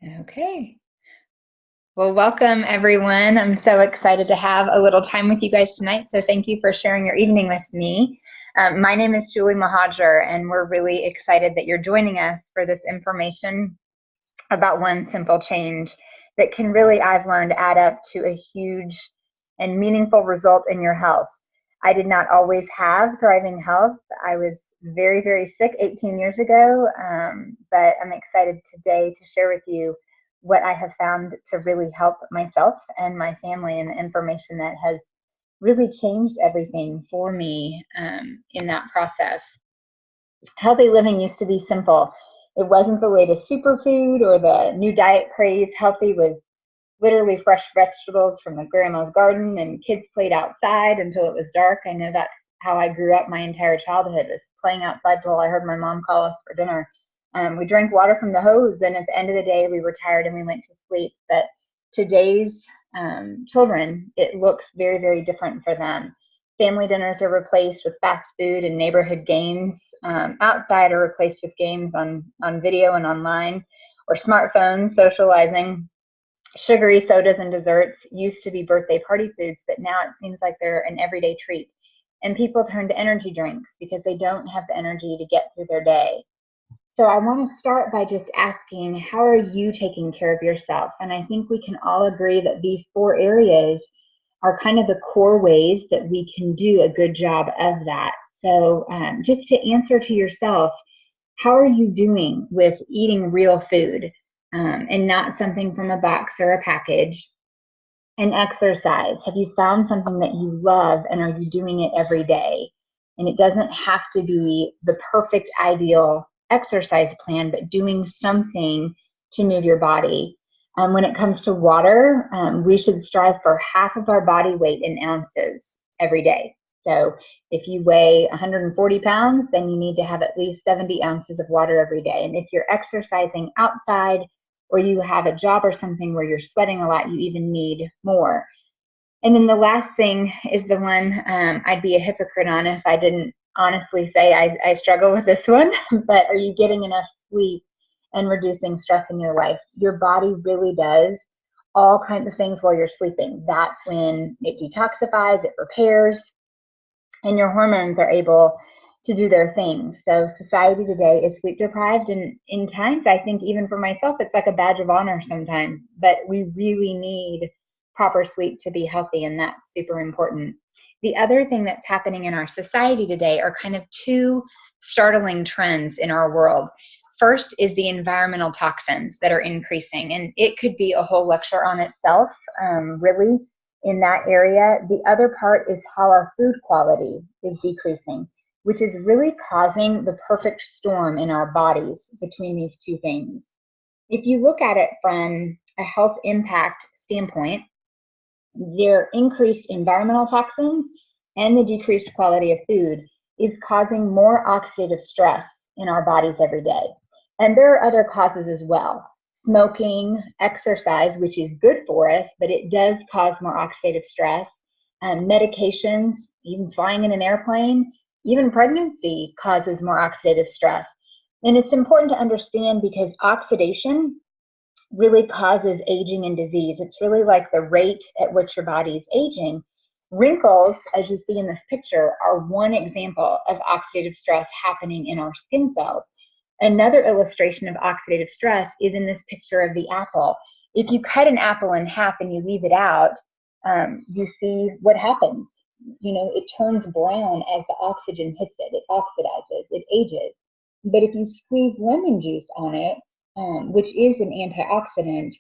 Okay. Well, welcome everyone. I'm so excited to have a little time with you guys tonight. So thank you for sharing your evening with me. My name is Julie Mahajer, and we're really excited that you're joining us for this information about one simple change that can really, I've learned, add up to a huge and meaningful result in your health. I did not always have thriving health. I was very, very sick 18 years ago, but I'm excited today to share with you what I have found to really help myself and my family, and the information that has really changed everything for me in that process. Healthy living used to be simple. It wasn't the latest superfood or the new diet craze. Healthy was literally fresh vegetables from the grandma's garden, and kids played outside until it was dark. I know that's how I grew up my entire childhood, was playing outside till I heard my mom call us for dinner. We drank water from the hose, and at the end of the day, we were tired and we went to sleep. But today's children, it looks very, very different for them. Family dinners are replaced with fast food and neighborhood games. Outside are replaced with games on video and online, or smartphones, socializing. Sugary sodas and desserts used to be birthday party foods, but now it seems like they're an everyday treat. And people turn to energy drinks because they don't have the energy to get through their day. So I want to start by just asking, how are you taking care of yourself? And I think we can all agree that these 4 areas are kind of the core ways that we can do a good job of that. So just to answer to yourself, how are you doing with eating real food and not something from a box or a package? And exercise. Have you found something that you love, and are you doing it every day? And it doesn't have to be the perfect ideal exercise plan, but doing something to move your body. When it comes to water, we should strive for half of our body weight in ounces every day. So if you weigh 140 pounds, then you need to have at least 70 ounces of water every day. And if you're exercising outside, or you have a job or something where you're sweating a lot, you even need more. And then the last thing is the one I'd be a hypocrite on if I didn't honestly say I struggle with this one, but are you getting enough sleep and reducing stress in your life? Your body really does all kinds of things while you're sleeping. That's when it detoxifies, it repairs, and your hormones are able to do their things. So society today is sleep deprived, and in times, I think even for myself, it's like a badge of honor sometimes, but we really need proper sleep to be healthy, and that's super important. The other thing that's happening in our society today are kind of 2 startling trends in our world. First is the environmental toxins that are increasing, and it could be a whole lecture on itself, really, in that area. The other part is how our food quality is decreasing, which is really causing the perfect storm in our bodies between these 2 things. If you look at it from a health impact standpoint, their increased environmental toxins and the decreased quality of food is causing more oxidative stress in our bodies every day. And there are other causes as well. Smoking, exercise, which is good for us, but it does cause more oxidative stress. Medications, even flying in an airplane, even pregnancy causes more oxidative stress. And it's important to understand because oxidation really causes aging and disease. It's really like the rate at which your body is aging. Wrinkles, as you see in this picture, are one example of oxidative stress happening in our skin cells. Another illustration of oxidative stress is in this picture of the apple. If you cut an apple in half and you leave it out, you see what happens. It turns brown as the oxygen hits it. It oxidizes, it ages. But if you squeeze lemon juice on it, which is an antioxidant,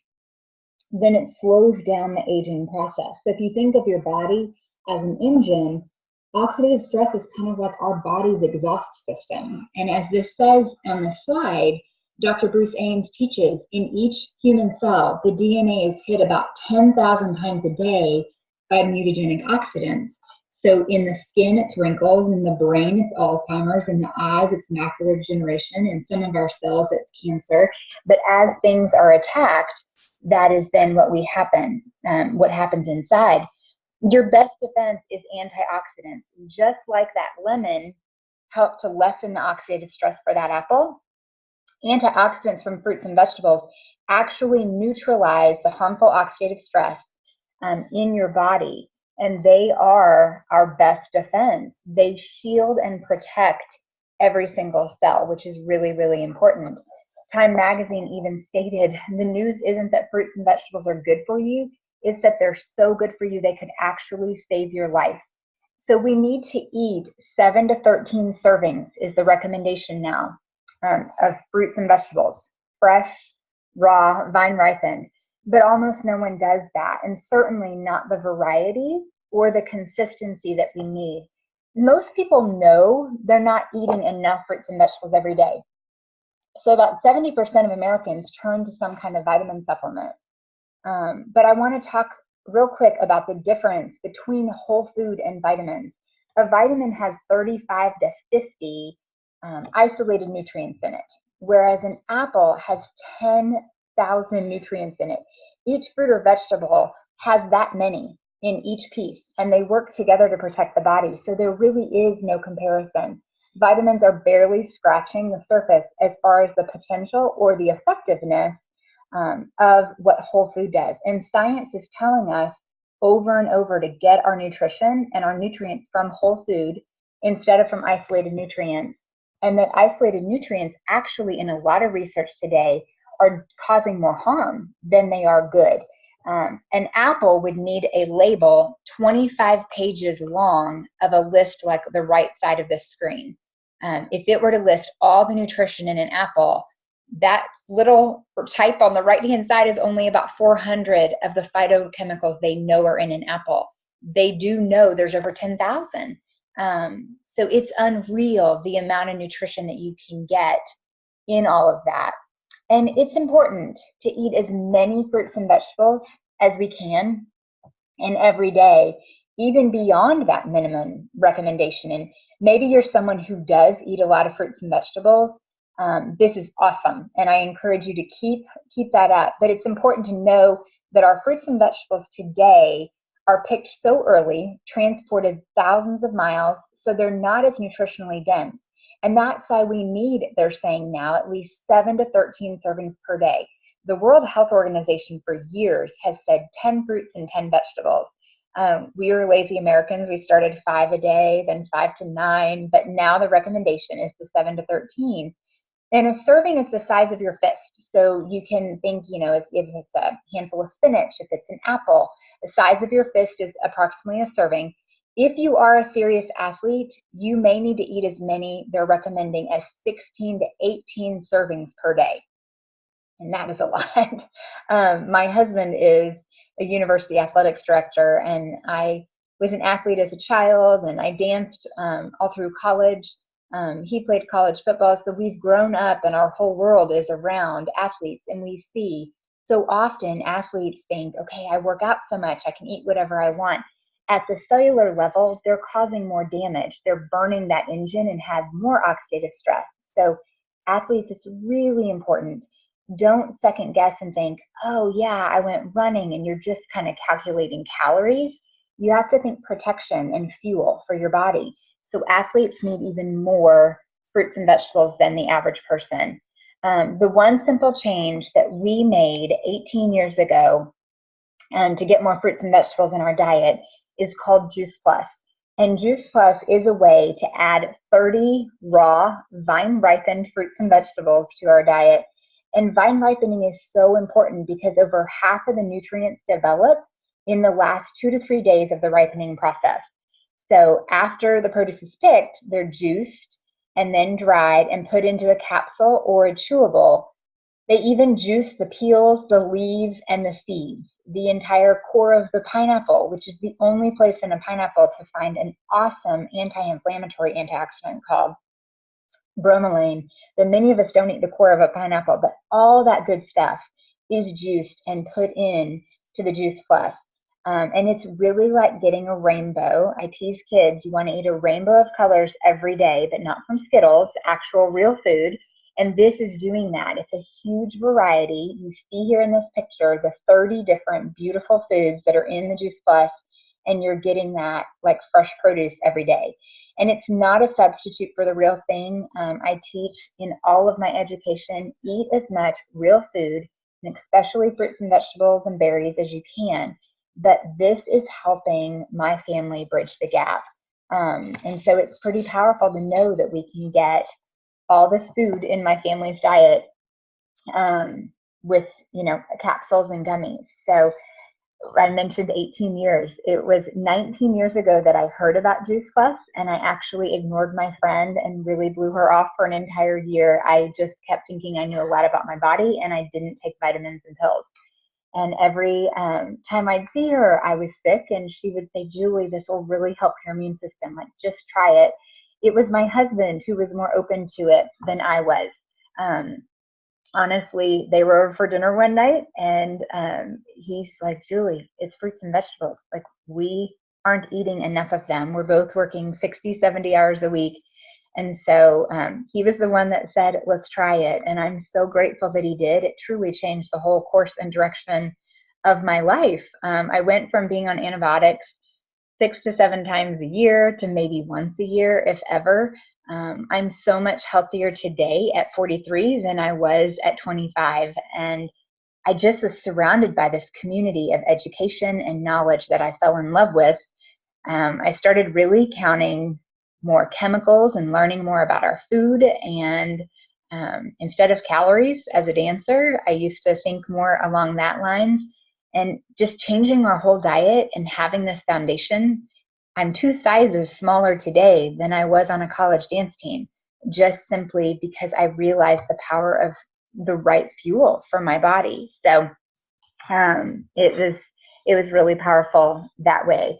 then it slows down the aging process. So if you think of your body as an engine, oxidative stress is kind of like our body's exhaust system. And as this says on the slide, Dr. Bruce Ames teaches in each human cell, the DNA is hit about 10,000 times a day by mutagenic oxidants. So in the skin, it's wrinkles. In the brain, it's Alzheimer's. In the eyes, it's macular degeneration. In some of our cells, it's cancer. But as things are attacked, that is then what happens inside. Your best defense is antioxidants. Just like that lemon helped to lessen the oxidative stress for that apple, Antioxidants from fruits and vegetables actually neutralize the harmful oxidative stress in your body, and they are our best defense. They shield and protect every single cell, which is really, really important. Time magazine even stated the news isn't that fruits and vegetables are good for you, it's that they're so good for you they could actually save your life. So we need to eat 7 to 13 servings is the recommendation now of fruits and vegetables, fresh, raw, vine ripened. But almost no one does that, and certainly not the variety or the consistency that we need. Most people know they're not eating enough fruits and vegetables every day. So about 70% of Americans turn to some kind of vitamin supplement. But I want to talk real quick about the difference between whole food and vitamins. A vitamin has 35 to 50 isolated nutrients in it, whereas an apple has 10,000 nutrients in it. Each fruit or vegetable has that many in each piece, and they work together to protect the body. So there really is no comparison. Vitamins are barely scratching the surface as far as the potential or the effectiveness of what whole food does. And science is telling us over and over to get our nutrition and our nutrients from whole food instead of from isolated nutrients. And that isolated nutrients actually, in a lot of research today, are causing more harm than they are good. An apple would need a label 25 pages long of a list like the right side of this screen. If it were to list all the nutrition in an apple, that little type on the right-hand side is only about 400 of the phytochemicals they know are in an apple. They do know there's over 10,000. So it's unreal the amount of nutrition that you can get in all of that. And it's important to eat as many fruits and vegetables as we can and every day, even beyond that minimum recommendation. And maybe you're someone who does eat a lot of fruits and vegetables. This is awesome, and I encourage you to keep that up. But it's important to know that our fruits and vegetables today are picked so early, transported thousands of miles, so they're not as nutritionally dense. And that's why we need, they're saying now, at least 7 to 13 servings per day. The World Health Organization for years has said 10 fruits and 10 vegetables. We were lazy Americans. We started 5 a day, then 5 to 9, but now the recommendation is the 7 to 13. And a serving is the size of your fist. So you can think, if it's a handful of spinach, if it's an apple, the size of your fist is approximately a serving. If you are a serious athlete, you may need to eat as many, they're recommending, as 16 to 18 servings per day. And that is a lot. My husband is a university athletics director, and I was an athlete as a child, and I danced all through college. He played college football, so we've grown up and our whole world is around athletes, and we see so often athletes think, okay, I work out so much, I can eat whatever I want. At the cellular level, they're causing more damage. They're burning that engine and have more oxidative stress. So athletes, it's really important. Don't second guess and think, oh yeah, I went running, and you're just kind of calculating calories. You have to think protection and fuel for your body. So athletes need even more fruits and vegetables than the average person. The one simple change that we made 18 years ago to get more fruits and vegetables in our diet is called Juice Plus. And Juice Plus is a way to add 30 raw, vine-ripened fruits and vegetables to our diet. And vine ripening is so important because over half of the nutrients develop in the last 2 to 3 days of the ripening process. So after the produce is picked, they're juiced and then dried and put into a capsule or a chewable. They even juice the peels, the leaves, and the seeds, the entire core of the pineapple, which is the only place in a pineapple to find an awesome anti-inflammatory antioxidant called bromelain. That many of us don't eat the core of a pineapple, but all that good stuff is juiced and put in to the Juice Plus. And it's really like getting a rainbow. I tease kids, you want to eat a rainbow of colors every day, but not from Skittles, actual real food. And this is doing that. It's a huge variety. You see here in this picture the 30 different beautiful foods that are in the Juice Plus, and you're getting that like fresh produce every day. And it's not a substitute for the real thing. I teach in all of my education, eat as much real food, and especially fruits and vegetables and berries as you can. But this is helping my family bridge the gap. And so it's pretty powerful to know that we can get all this food in my family's diet with, capsules and gummies. So I mentioned 18 years. It was 19 years ago that I heard about Juice Plus, and I actually ignored my friend and really blew her off for an entire year. I just kept thinking I knew a lot about my body, and I didn't take vitamins and pills. And every time I'd see her, I was sick, and she would say, Julie, this will really help your immune system. Like, just try it. It was my husband who was more open to it than I was. Honestly, they were over for dinner one night, and he's like, Julie, it's fruits and vegetables. Like, we aren't eating enough of them. We're both working 60, 70 hours a week. And so he was the one that said, let's try it. And I'm so grateful that he did. It truly changed the whole course and direction of my life. I went from being on antibiotics 6 to 7 times a year to maybe once a year, if ever. I'm so much healthier today at 43 than I was at 25. And I just was surrounded by this community of education and knowledge that I fell in love with. I started really counting more chemicals and learning more about our food. And instead of calories as a dancer, I used to think more along that lines. And just changing our whole diet and having this foundation, I'm 2 sizes smaller today than I was on a college dance team, just simply because I realized the power of the right fuel for my body. So it was really powerful that way.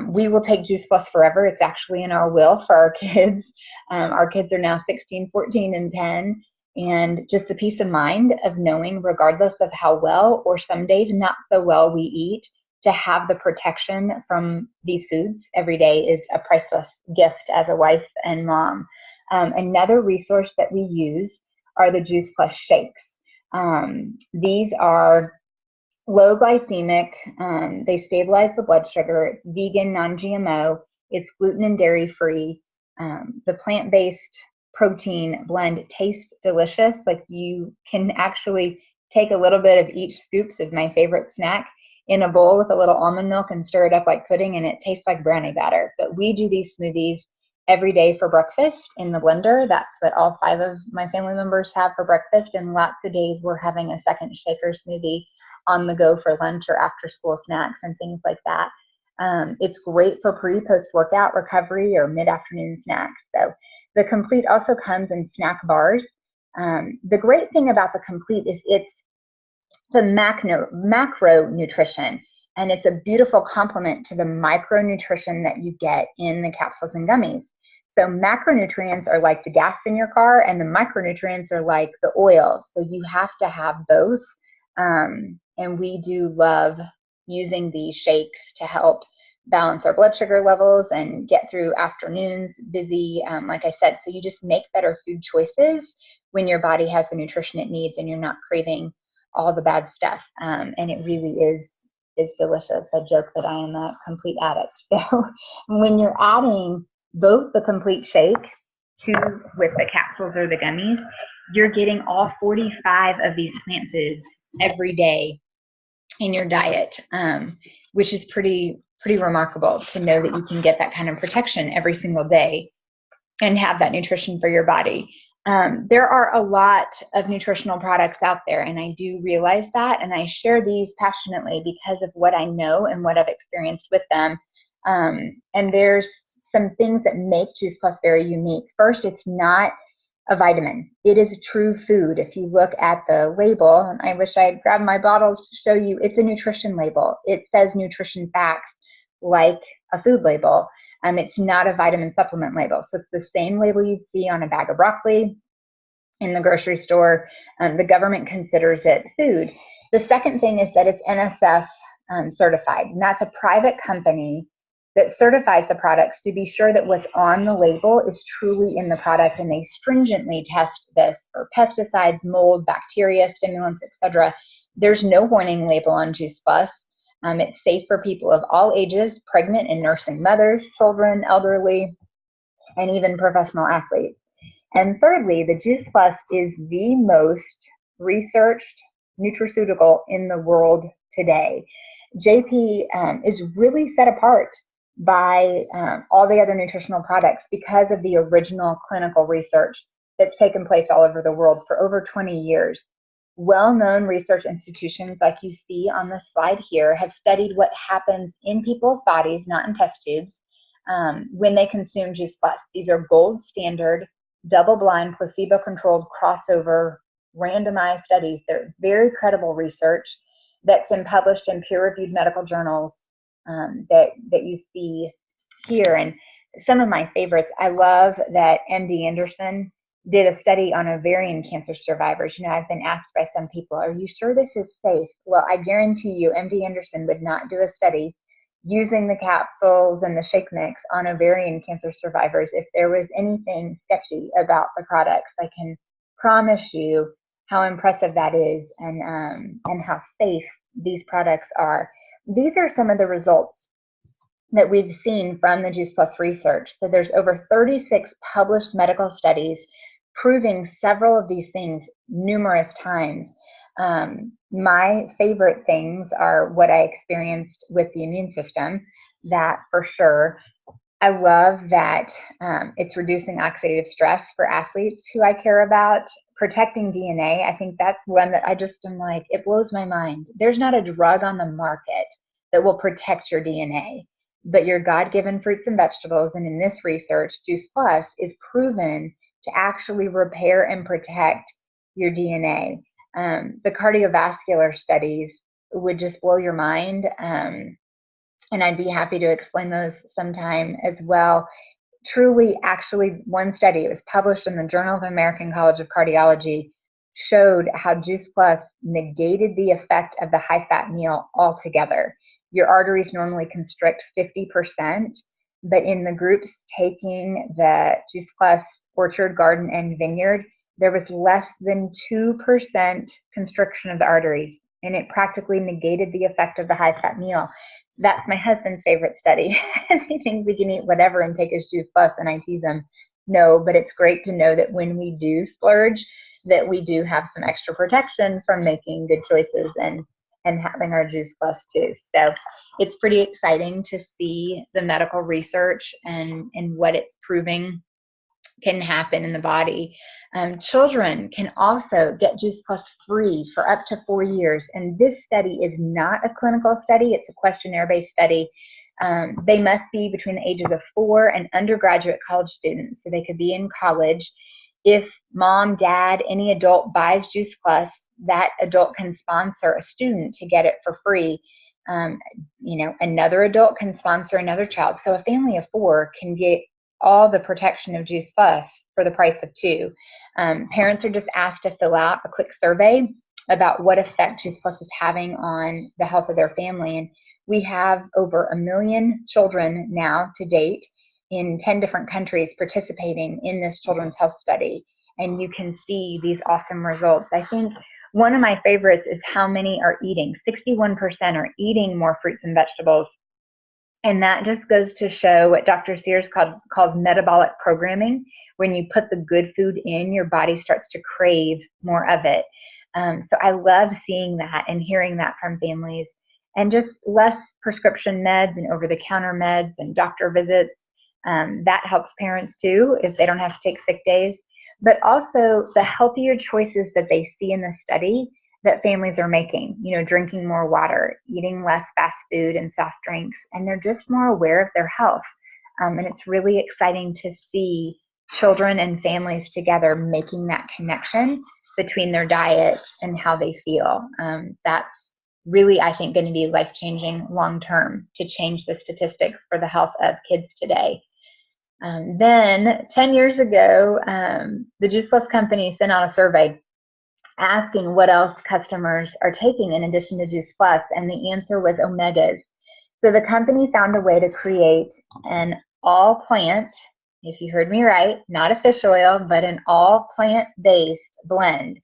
We will take Juice Plus forever. It's actually in our will for our kids. Our kids are now 16, 14, and 10. And just the peace of mind of knowing, regardless of how well or some days not so well we eat, to have the protection from these foods every day is a priceless gift as a wife and mom. Another resource that we use are the Juice Plus shakes. These are low glycemic. They stabilize the blood sugar. It's vegan, non-GMO. It's gluten and dairy free. The plant-based protein blend tastes delicious. Like, you can actually take a little bit of each. Scoops is my favorite snack, in a bowl with a little almond milk and stir it up like pudding, and it tastes like brownie batter. But we do these smoothies every day for breakfast in the blender. That's what all 5 of my family members have for breakfast, and lots of days we're having a second shaker smoothie on the go for lunch or after school snacks and things like that. It's great for post workout recovery or mid-afternoon snacks. So the Complete also comes in snack bars. The great thing about the Complete is it's the macro nutrition, and it's a beautiful complement to the micronutrition that you get in the capsules and gummies. So macronutrients are like the gas in your car, and the micronutrients are like the oil. So you have to have both. And we do love using these shakes to help balance our blood sugar levels and get through afternoons busy, like I said. So you just make better food choices when your body has the nutrition it needs and you're not craving all the bad stuff. And it really is delicious. I joke that I am a complete addict. So when you're adding both the Complete shake with the capsules or the gummies, you're getting all 45 of these plant foods every day in your diet, which is pretty remarkable to know that you can get that kind of protection every single day and have that nutrition for your body. There are a lot of nutritional products out there, and I do realize that, and I share these passionately because of what I know and what I've experienced with them. And there's some things that make Juice Plus very unique. First, it's not a vitamin. It is a true food. If you look at the label, and I wish I had grabbed my bottles to show you, it's a nutrition label. It says nutrition facts like a food label. It's not a vitamin supplement label. So it's the same label you'd see on a bag of broccoli in the grocery store. The government considers it food. The second thing is that it's NSF certified, and that's a private company that certifies the products to be sure that what's on the label is truly in the product, and they stringently test this for pesticides, mold, bacteria, stimulants, etc. There's no warning label on Juice Plus. It's safe for people of all ages, pregnant and nursing mothers, children, elderly. and even professional athletes. And thirdly, the Juice Plus is the most researched nutraceutical in the world today. JP is really set apart by all the other nutritional products because of the original clinical research that's taken place all over the world for over 20 years. Well-known research institutions, like you see on the slide here, have studied what happens in people's bodies, not in test tubes, when they consume Juice Plus. These are gold standard, double-blind, placebo-controlled, crossover, randomized studies. They're very credible research that's been published in peer-reviewed medical journals that you see here. And some of my favorites, I love that MD Anderson did a study on ovarian cancer survivors. You know, I've been asked by some people, are you sure this is safe? Well, I guarantee you MD Anderson would not do a study using the capsules and the shake mix on ovarian cancer survivors if there was anything sketchy about the products. I can promise you how impressive that is, and how safe these products are. These are some of the results that we've seen from the Juice Plus research. So there's over 36 published medical studies proving several of these things numerous times. My favorite things are what I experienced with the immune system, that for sure. I love that it's reducing oxidative stress for athletes who I care about, protecting DNA. I think that's one that I just am like, it blows my mind. There's not a drug on the market that will protect your DNA, but your God-given fruits and vegetables, and in this research, Juice Plus is proven to actually repair and protect your DNA. The cardiovascular studies would just blow your mind. And I'd be happy to explain those sometime as well. Truly, actually, one study, it was published in the Journal of the American College of Cardiology, showed how Juice Plus negated the effect of the high-fat meal altogether. Your arteries normally constrict 50%, but in the groups taking the Juice Plus Orchard, Garden, and Vineyard, there was less than 2% constriction of the arteries, and it practically negated the effect of the high-fat meal. That's my husband's favorite study. He thinks we can eat whatever and take his Juice Plus, and I tease him, no, but it's great to know that when we do splurge, that we do have some extra protection from making good choices and having our Juice Plus too. So it's pretty exciting to see the medical research and what it's proving can happen in the body. Children can also get Juice Plus free for up to 4 years. And this study is not a clinical study, it's a questionnaire-based study. They must be between the ages of 4 and undergraduate college students, so they could be in college. If mom, dad, any adult buys Juice Plus, that adult can sponsor a student to get it for free. Another adult can sponsor another child. So a family of 4 can get all the protection of Juice Plus for the price of 2. Parents are just asked to fill out a quick survey about what effect Juice Plus is having on the health of their family. And we have over 1 million children now to date in 10 different countries participating in this children's health study. And you can see these awesome results. I think one of my favorites is how many are eating. 61% are eating more fruits and vegetables. And that just goes to show what Dr. Sears calls metabolic programming. When you put the good food in, your body starts to crave more of it. So I love seeing that and hearing that from families. And just less prescription meds and over-the-counter meds and doctor visits. That helps parents too if they don't have to take sick days. But also the healthier choices that they see in the study that families are making, drinking more water, eating less fast food and soft drinks, and they're just more aware of their health. And it's really exciting to see children and families together making that connection between their diet and how they feel. That's really, I think, going to be life-changing long-term to change the statistics for the health of kids today. Then 10 years ago, the Juice Plus company sent out a survey asking what else customers are taking in addition to Juice Plus, and the answer was omegas. So the company found a way to create an all-plant, if you heard me right, not a fish oil, but an all-plant-based blend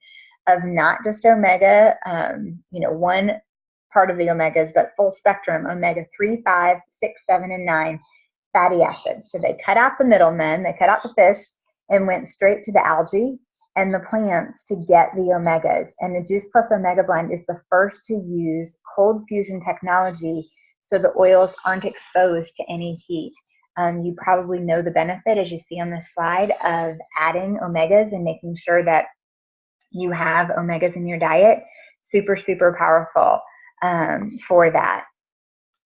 of not just omega, one part of the omegas, but full spectrum, omega 3, 5, 6, 7, and 9, fatty acids. So they cut out the middlemen, they cut out the fish, and went straight to the algae and the plants to get the omegas. And the Juice Plus Omega Blend is the first to use cold fusion technology so the oils aren't exposed to any heat. You probably know the benefit, as you see on this slide, of adding omegas and making sure that you have omegas in your diet. Super, super powerful for that.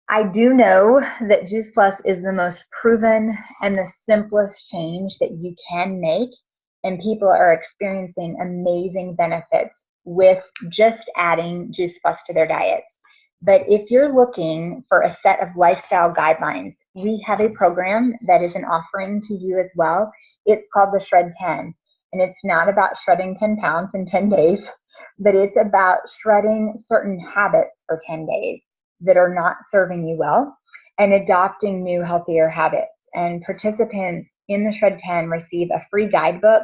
I do know that Juice Plus is the most proven and the simplest change that you can make, and people are experiencing amazing benefits with just adding Juice Plus to their diets. But if you're looking for a set of lifestyle guidelines, we have a program that is an offering to you as well. It's called the Shred 10, and it's not about shredding 10 pounds in 10 days, but it's about shredding certain habits for 10 days that are not serving you well and adopting new, healthier habits. And participants in the Shred 10 receive a free guidebook.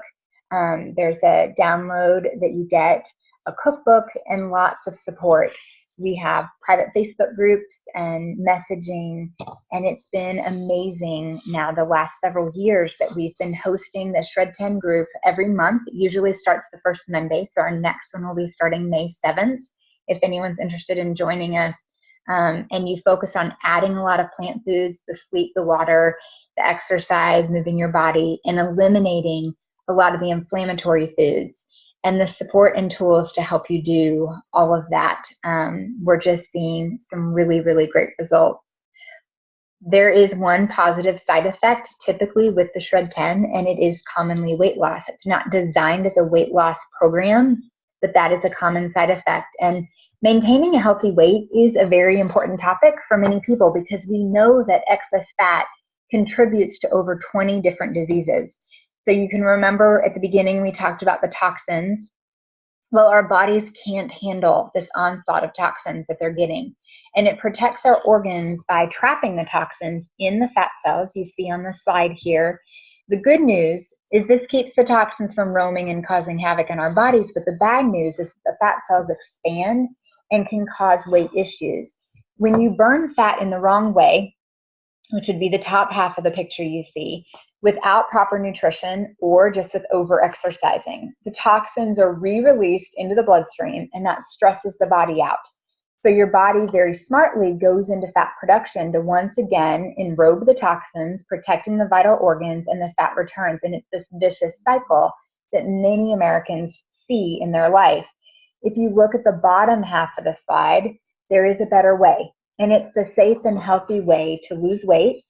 There's a download that you get, a cookbook, and lots of support. We have private Facebook groups and messaging, and it's been amazing now the last several years that we've been hosting the Shred 10 group every month. It usually starts the first Monday, so our next one will be starting May 7th. If anyone's interested in joining us, and you focus on adding a lot of plant foods, the sleep, the water, the exercise, moving your body, and eliminating a lot of the inflammatory foods, and the support and tools to help you do all of that. We're just seeing some really, really great results. There is one positive side effect typically with the Shred 10, and it is commonly weight loss. It's not designed as a weight loss program, but that is a common side effect. And maintaining a healthy weight is a very important topic for many people because we know that excess fat contributes to over 20 different diseases. So you can remember at the beginning we talked about the toxins. Well, our bodies can't handle this onslaught of toxins that they're getting. And it protects our organs by trapping the toxins in the fat cells you see on the slide here. The good news is this keeps the toxins from roaming and causing havoc in our bodies, but the bad news is the fat cells expand and can cause weight issues. When you burn fat in the wrong way, which would be the top half of the picture you see, without proper nutrition or just with over-exercising, the toxins are re-released into the bloodstream, and that stresses the body out. So your body very smartly goes into fat production to once again enrobe the toxins, protecting the vital organs, and the fat returns. And it's this vicious cycle that many Americans see in their life. If you look at the bottom half of the slide, there is a better way. And it's the safe and healthy way to lose weight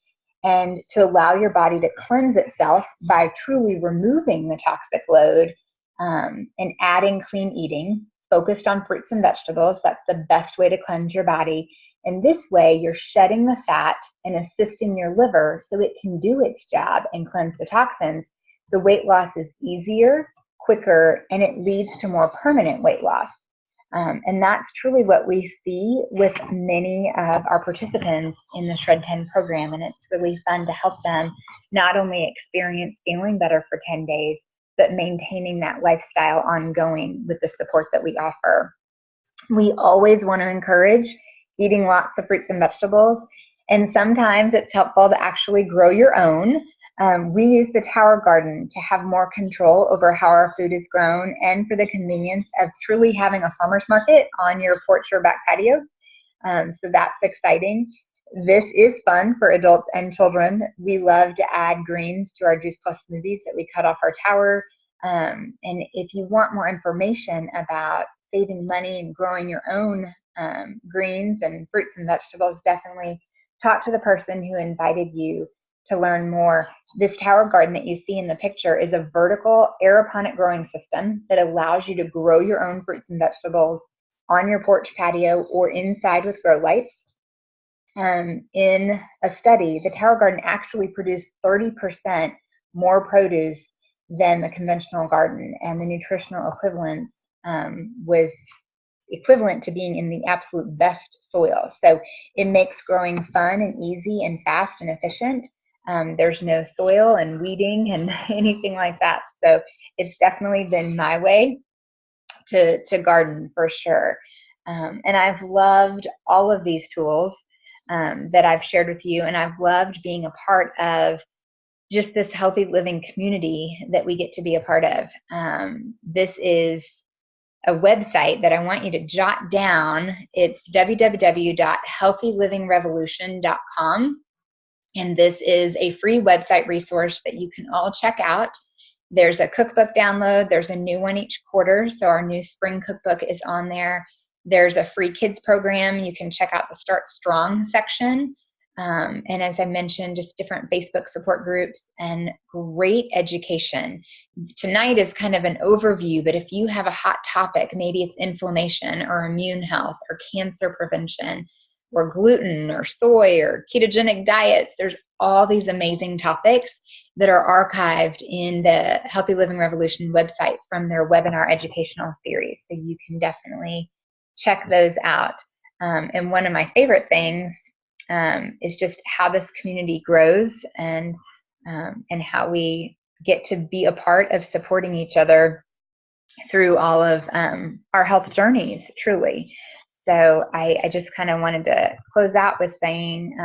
and to allow your body to cleanse itself by truly removing the toxic load and adding clean eating, focused on fruits and vegetables. That's the best way to cleanse your body. And this way, you're shedding the fat and assisting your liver so it can do its job and cleanse the toxins. The weight loss is easier, quicker, and it leads to more permanent weight loss. And that's truly what we see with many of our participants in the Shred 10 program. And it's really fun to help them not only experience feeling better for 10 days, but maintaining that lifestyle ongoing with the support that we offer. We always want to encourage eating lots of fruits and vegetables. And sometimes it's helpful to actually grow your own. We use the Tower Garden to have more control over how our food is grown and for the convenience of truly having a farmer's market on your porch or back patio. So that's exciting. This is fun for adults and children. We love to add greens to our Juice Plus smoothies that we cut off our tower. And if you want more information about saving money and growing your own greens and fruits and vegetables, definitely talk to the person who invited you to learn more. This Tower Garden that you see in the picture is a vertical aeroponic growing system that allows you to grow your own fruits and vegetables on your porch patio or inside with grow lights. In a study, the Tower Garden actually produced 30% more produce than the conventional garden, and the nutritional equivalence was equivalent to being in the absolute best soil. So it makes growing fun and easy and fast and efficient. There's no soil and weeding and anything like that. So it's definitely been my way to garden for sure. And I've loved all of these tools that I've shared with you, and I've loved being a part of just this healthy living community that we get to be a part of. This is a website that I want you to jot down. It's www.healthylivingrevolution.com. And this is a free website resource that you can all check out. There's a cookbook download. There's a new one each quarter. So our new spring cookbook is on there. There's a free kids program. You can check out the Start Strong section. And as I mentioned, just different Facebook support groups and great education. Tonight is kind of an overview, but if you have a hot topic, maybe it's inflammation or immune health or cancer prevention or gluten or soy or ketogenic diets, there's all these amazing topics that are archived in the Healthy Living Revolution website from their webinar educational series. So you can definitely check those out. And one of my favorite things is just how this community grows and how we get to be a part of supporting each other through all of our health journeys, truly. So I just kind of wanted to close out with saying,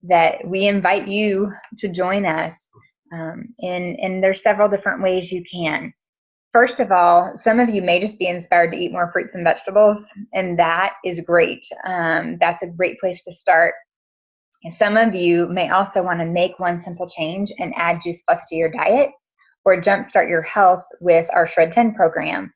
that we invite you to join us. And there's several different ways you can. First of all, some of you may just be inspired to eat more fruits and vegetables, and that is great. That's a great place to start. And some of you may also want to make one simple change and add Juice Plus to your diet, or jumpstart your health with our Shred 10 program.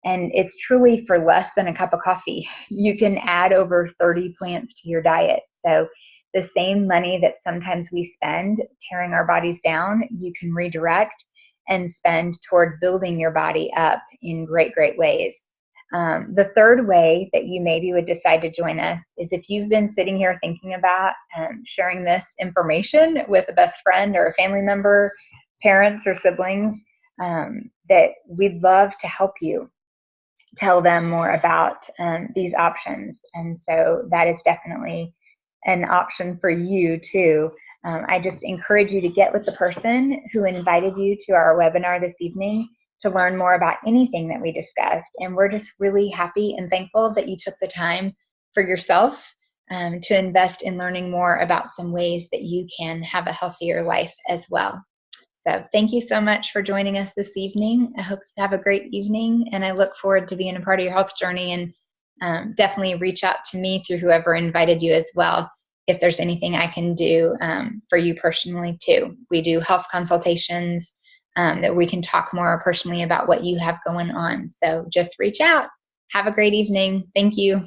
And it's truly for less than a cup of coffee. You can add over 30 plants to your diet. So the same money that sometimes we spend tearing our bodies down, you can redirect and spend toward building your body up in great, great ways. The third way that you maybe would decide to join us is if you've been sitting here thinking about sharing this information with a best friend or a family member, parents or siblings, that we'd love to help you tell them more about these options. And so that is definitely an option for you too. I just encourage you to get with the person who invited you to our webinar this evening to learn more about anything that we discussed. And we're just really happy and thankful that you took the time for yourself to invest in learning more about some ways that you can have a healthier life as well. So thank you so much for joining us this evening. I hope you have a great evening, and I look forward to being a part of your health journey. And definitely reach out to me through whoever invited you as well if there's anything I can do for you personally too. We do health consultations that we can talk more personally about what you have going on. So just reach out. Have a great evening. Thank you.